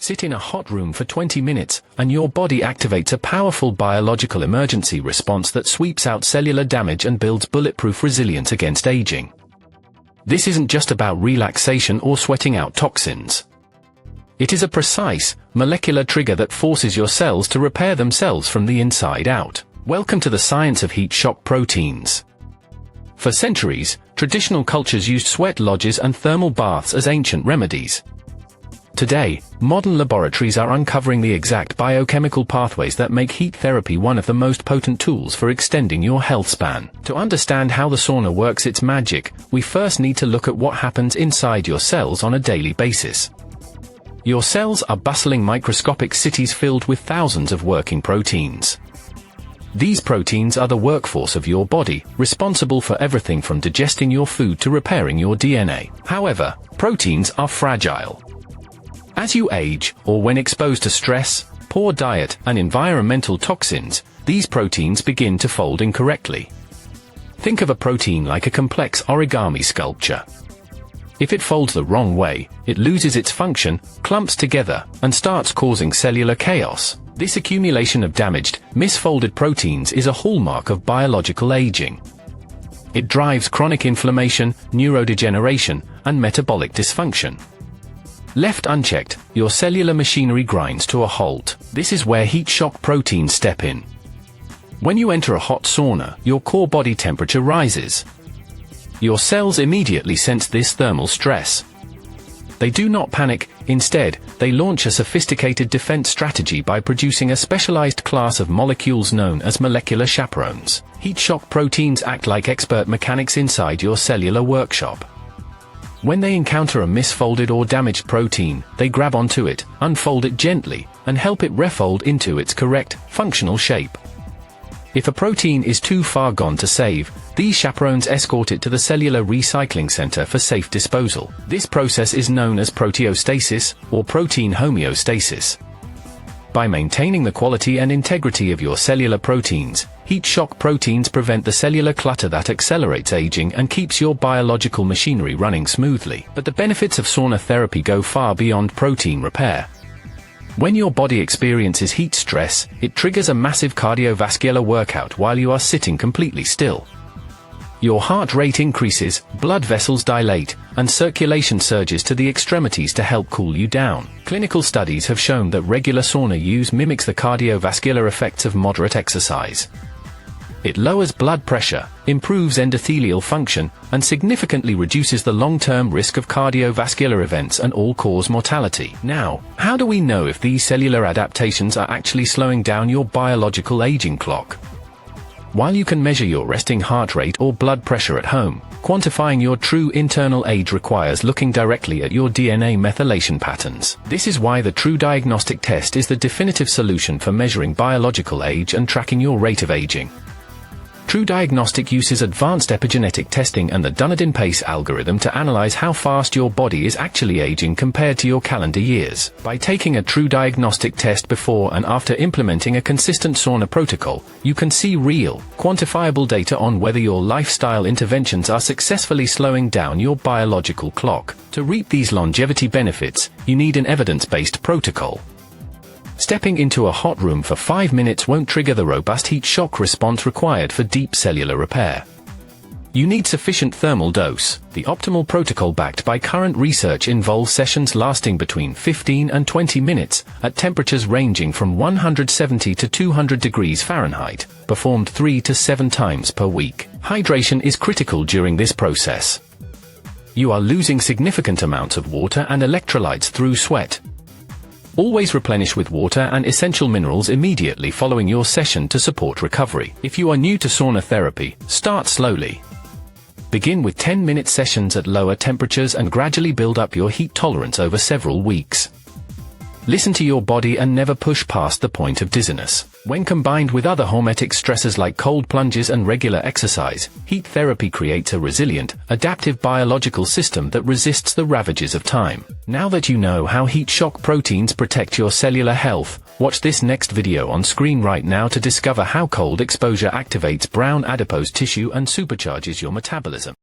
Sit in a hot room for 20 minutes, and your body activates a powerful biological emergency response that sweeps out cellular damage and builds bulletproof resilience against aging. This isn't just about relaxation or sweating out toxins. It is a precise, molecular trigger that forces your cells to repair themselves from the inside out. Welcome to the science of heat shock proteins. For centuries, traditional cultures used sweat lodges and thermal baths as ancient remedies. Today, modern laboratories are uncovering the exact biochemical pathways that make heat therapy one of the most potent tools for extending your health span. To understand how the sauna works its magic, we first need to look at what happens inside your cells on a daily basis. Your cells are bustling microscopic cities filled with thousands of working proteins. These proteins are the workforce of your body, responsible for everything from digesting your food to repairing your DNA. However, proteins are fragile. As you age, or when exposed to stress, poor diet, and environmental toxins, these proteins begin to fold incorrectly. Think of a protein like a complex origami sculpture. If it folds the wrong way, it loses its function, clumps together, and starts causing cellular chaos. This accumulation of damaged, misfolded proteins is a hallmark of biological aging. It drives chronic inflammation, neurodegeneration, and metabolic dysfunction. Left unchecked, your cellular machinery grinds to a halt. This is where heat shock proteins step in. When you enter a hot sauna, your core body temperature rises. Your cells immediately sense this thermal stress. They do not panic. Instead, they launch a sophisticated defense strategy by producing a specialized class of molecules known as molecular chaperones. Heat shock proteins act like expert mechanics inside your cellular workshop. When they encounter a misfolded or damaged protein, they grab onto it, unfold it gently, and help it refold into its correct, functional shape. If a protein is too far gone to save, these chaperones escort it to the cellular recycling center for safe disposal. This process is known as proteostasis, or protein homeostasis. By maintaining the quality and integrity of your cellular proteins, heat shock proteins prevent the cellular clutter that accelerates aging and keeps your biological machinery running smoothly. But the benefits of sauna therapy go far beyond protein repair. When your body experiences heat stress, it triggers a massive cardiovascular workout while you are sitting completely still. Your heart rate increases, blood vessels dilate, and circulation surges to the extremities to help cool you down. Clinical studies have shown that regular sauna use mimics the cardiovascular effects of moderate exercise. It lowers blood pressure, improves endothelial function, and significantly reduces the long-term risk of cardiovascular events and all-cause mortality. Now, how do we know if these cellular adaptations are actually slowing down your biological aging clock? While you can measure your resting heart rate or blood pressure at home, quantifying your true internal age requires looking directly at your DNA methylation patterns. This is why the TruDiagnostic test is the definitive solution for measuring biological age and tracking your rate of aging. TruDiagnostic uses advanced epigenetic testing and the Dunedin-Pace algorithm to analyze how fast your body is actually aging compared to your calendar years. By taking a TruDiagnostic test before and after implementing a consistent sauna protocol, you can see real, quantifiable data on whether your lifestyle interventions are successfully slowing down your biological clock. To reap these longevity benefits, you need an evidence-based protocol. Stepping into a hot room for 5 minutes won't trigger the robust heat shock response required for deep cellular repair. You need sufficient thermal dose. The optimal protocol backed by current research involves sessions lasting between 15 and 20 minutes, at temperatures ranging from 170 to 200 degrees Fahrenheit, performed 3 to 7 times per week. Hydration is critical during this process. You are losing significant amounts of water and electrolytes through sweat. Always replenish with water and essential minerals immediately following your session to support recovery. If you are new to sauna therapy, start slowly. Begin with 10-minute sessions at lower temperatures and gradually build up your heat tolerance over several weeks. Listen to your body and never push past the point of dizziness. When combined with other hormetic stressors like cold plunges and regular exercise, heat therapy creates a resilient, adaptive biological system that resists the ravages of time. Now that you know how heat shock proteins protect your cellular health, watch this next video on screen right now to discover how cold exposure activates brown adipose tissue and supercharges your metabolism.